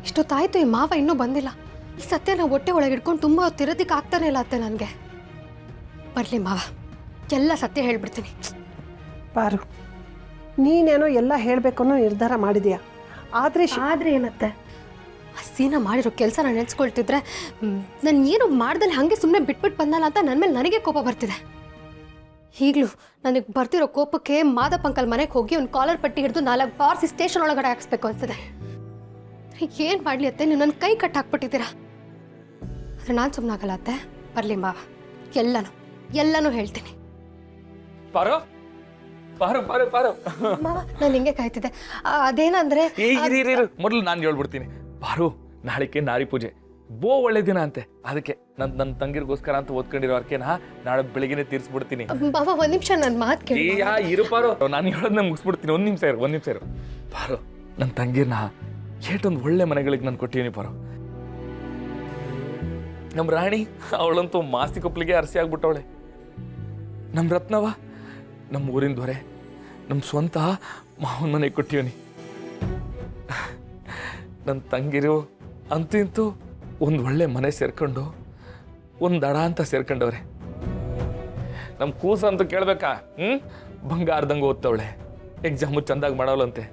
ಇಷ್ಟೊತ್ತಾಯ್ತು ಈ ಮಾವ ಇನ್ನೂ ಬಂದಿಲ್ಲ. ಈ ಸತ್ಯನ ಹೊಟ್ಟೆ ಒಳಗೆ ಇಟ್ಕೊಂಡು ತುಂಬ ಹೊತ್ತಿರೋದಕ್ಕೆ ಆಗ್ತಾನೆ ಇಲ್ಲ ಅತ್ತೆ ನನಗೆ. ಬರಲಿ ಮಾವ, ಎಲ್ಲ ಸತ್ಯ ಹೇಳ್ಬಿಡ್ತೀನಿ. ಪಾರು, ನೀನೇನೋ ಎಲ್ಲ ಹೇಳಬೇಕು ಅನ್ನೋ ನಿರ್ಧಾರ ಮಾಡಿದೀಯಾ. ಆದರೆ ಏನತ್ತೆ, ಆ ಸೀನಾ ಮಾಡಿರೋ ಕೆಲಸ ನಾನು ನೆನೆಸ್ಕೊಳ್ತಿದ್ರೆ ನಾನು ಏನು ಮಾಡ್ದಲ್ಲಿ ಹಾಗೆ ಸುಮ್ಮನೆ ಬಿಟ್ಬಿಟ್ಟು ಬಂದಲ್ಲ ಅಂತ ನನ್ನ ಮೇಲೆ ನನಗೆ ಕೋಪ ಬರ್ತಿದೆ. ಈಗಲೂ ನನಗೆ ಬರ್ತಿರೋ ಕೋಪಕ್ಕೆ ಮಾದಪ್ಪ ಅಂಕಲ್ ಮನೆಗೆ ಹೋಗಿ ಒಂದು ಕಾಲರ್ ಪಟ್ಟಿ ಹಿಡಿದು 4 ಬಾರ್ಸಿ ಸ್ಟೇಷನ್ ಒಳಗಡೆ ಹಾಕ್ಸ್ಬೇಕು ಅನ್ಸಿದೆ. ಏನು ಮಾಡಲಿ ಅತ್ತೆ, ನೀವು ನನ್ನ ಕೈ ಕಟ್ಟು ಹಾಕ್ಬಿಟ್ಟಿದ್ದೀರಾ. ಆದರೆ ನಾನು ಸುಮ್ಮನಾಗಲ್ಲ ಅತ್ತೆ. ಬರಲಿ ಮಾವ, ಎಲ್ಲನೂ ಹೇಳ್ತೀನಿ. ಪಾರು ಪಾರು ಪಾರು ಪಾರು ಮಾವ, ನಾನು ಹಿಂಗೆ ಕಾಯ್ತಿದ್ದೆ. ಅದೇನಂದ್ರೆ ಮೊದಲು ನಾನು ಹೇಳ್ಬಿಡ್ತೀನಿ. ಪಾರು, ನಾಳೆಗೆ ನಾರಿ ಪೂಜೆ, ಒಳ್ಳೆ ದಿನ ಅಂತೆ. ಅದಕ್ಕೆ ನನ್ನ ತಂಗಿರ್ಗೋಸ್ಕರ ಅಂತ ಓದ್ಕೊಂಡಿರೋ ಅರ್ಕೆನ ನಾಳೆ ಬೆಳಿಗ್ಗೆ ತೀರಿಸ್ಬಿಡ್ತೀನಿ. ಮಾವ, ಒಂದ್ ನಿಮಿಷ ನನ್ನ ಮಾತು ಕೇಳಿ. ಇರು ಪಾರು, ನಾನು ಹೇಳೋದನ್ನ ಮುಗಿಸ್ಬಿಡ್ತೀನಿ. ಒಂದ್ ನಿಮಿಷ ಇರು ಪಾರು. ನನ್ನ ತಂಗಿರ್ನ ಏಟೊಂದು ಒಳ್ಳೆ ಮನೆಗಳಿಗೆ ನಾನು ಕೊಟ್ಟಿದ್ದೀನಿ ಪಾರು. ನಮ್ಮ ರಾಣಿ ಅವಳಂತೂ ಮಾಸ್ತಿ ಕೊಪ್ಪಲಿಗೆ ಅರಸಿ ಆಗ್ಬಿಟ್ಟವಳೆ. ನಮ್ಮ ರತ್ನವ ನಮ್ಮ ಊರಿನ ದೊರೆ, ನಮ್ಮ ಸ್ವಂತ ಮಾವನ ಮನೆಗೆ ಕೊಟ್ಟಿವನಿ. ನನ್ನ ತಂಗಿರು ಅಂತೂ ಇಂತೂ ಒಂದು ಒಳ್ಳೆ ಮನೆ ಸೇರ್ಕೊಂಡು ಒಂದು ದಡ ಅಂತ ಸೇರ್ಕೊಂಡವ್ರೆ. ನಮ್ಮ ಕೂಸ ಅಂತ ಕೇಳ್ಬೇಕಾ? ಬಂಗಾರದಂಗೆ ಓದ್ತವಳೆ, ಎಕ್ಸಾಮು ಚಂದಾಗಿ ಮಾಡೋಳಂತೆ.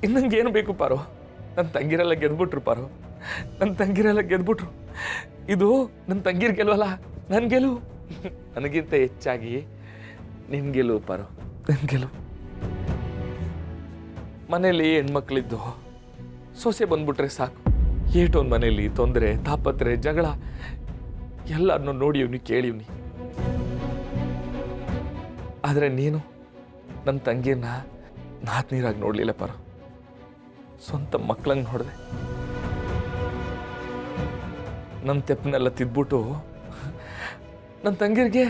ಇನ್ನಂಗೆ ಏನು ಬೇಕು ಪಾರು? ನನ್ನ ತಂಗಿರೆಲ್ಲ ಗೆದ್ಬಿಟ್ರು ಪಾರು, ನನ್ನ ತಂಗಿರೆಲ್ಲ ಗೆದ್ಬಿಟ್ರು. ಇದು ನನ್ನ ತಂಗಿರ್ ಗೆಲ್ವಲ್ಲ, ನನ್ನ ಗೆಲುವು. ನನಗಿಂತ ಹೆಚ್ಚಾಗಿ ನಿನ್ ಗೆಲುವು ಪಾರು, ನನ್ನ ಗೆಲುವು. ಮನೇಲಿ ಹೆಣ್ಮಕ್ಳಿದ್ದು ಸೊಸೆ ಬಂದ್ಬಿಟ್ರೆ ಸಾಕು, ಏಟೊಂದು ಮನೇಲಿ ತೊಂದರೆ, ತಾಪತ್ರೆ, ಜಗಳ ಎಲ್ಲರನ್ನೂ ನೋಡಿವ್ನಿ, ಕೇಳಿವ್ನಿ. ಆದರೆ ನೀನು ನನ್ನ ತಂಗಿಯನ್ನ ನಾದ್ನೀರಾಗಿ ನೋಡಲಿಲ್ಲ ಪಾರು, ಸ್ವಂತ ಮಕ್ಕಳಂಗೆ ನೋಡಿದೆ. ನನ್ನ ತೆಪ್ಪನೆಲ್ಲ ತಿದ್ಬಿಟ್ಟು ನನ್ನ ತಂಗಿರಿಗೆ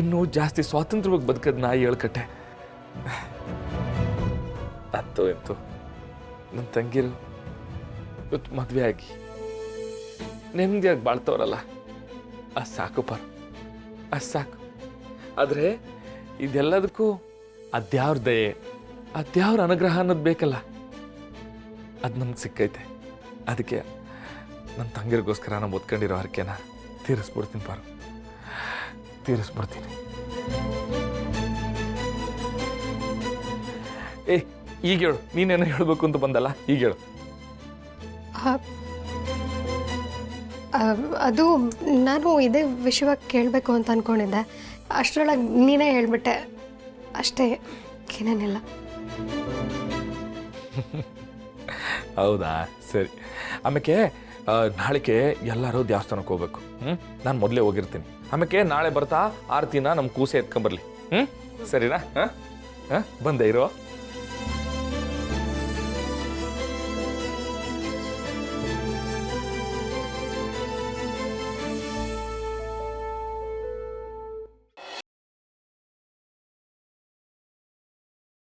ಇನ್ನೂ ಜಾಸ್ತಿ ಸ್ವಾತಂತ್ರ್ಯವಾಗಿ ಬದುಕದ್ ನಾಯಿ ಹೇಳ್ಕಟ್ಟೆ. ಅಂತೂ ಎಂತು ನನ್ನ ತಂಗಿರು ಇವತ್ತು ಮದುವೆ ಆಗಿ ನೆಮ್ಮದಿಯಾಗಿ ಬಾಳ್ತವ್ರಲ್ಲ, ಅದು ಸಾಕು ಪಾರು, ಅದು ಸಾಕು. ಆದರೆ ಇದೆಲ್ಲದಕ್ಕೂ ಅದ್ಯಾವ್ರ ದಯೆ, ಅದ್ಯಾವ್ರ ಅನುಗ್ರಹ ಅನ್ನೋದು ಬೇಕಲ್ಲ, ಅದು ನಮ್ಗೆ ಸಿಕ್ಕೈತೆ. ಅದಕ್ಕೆ ನನ್ನ ತಂಗಿರಿಗೋಸ್ಕರ ನಾವು ಓದ್ಕೊಂಡಿರೋ ಹರಕೆನ ತೀರಿಸ್ಬಿಡ್ತೀನಿ ಪಾರು, ತೀರಿಸ್ಬಿಡ್ತೀನಿ. ಈಗ ಹೇಳು, ನೀನೇನೋ ಹೇಳ್ಬೇಕು ಅಂತ ಬಂದಲ್ಲ, ಈಗ ಹೇಳು. ಅದು ನಾನು ಇದೇ ವಿಷಯವಾಗಿ ಕೇಳಬೇಕು ಅಂತ ಅಂದ್ಕೊಂಡಿದ್ದೆ. ಅಷ್ಟರೊಳಗೆ ನೀನೇ ಹೇಳ್ಬಿಟ್ಟೆ ಅಷ್ಟೇ, ಏನೇನಿಲ್ಲ. ಹೌದಾ, ಸರಿ. ಆಮೇಲೆ ನಾಳೆಗೆ ಎಲ್ಲರೂ ದೇವಸ್ಥಾನಕ್ಕೆ ಹೋಗ್ಬೇಕು. ನಾನು ಮೊದಲೇ ಹೋಗಿರ್ತೀನಿ. ಆಮೇಲೆ ನಾಳೆ ಬರ್ತಾ ಆರತಿನ ನಮ್ಮ ಕೂಸೆ ಎತ್ಕೊಂಬರ್ಲಿ. ಸರಿನಾ? ಬಂದೆ ಇರೋ.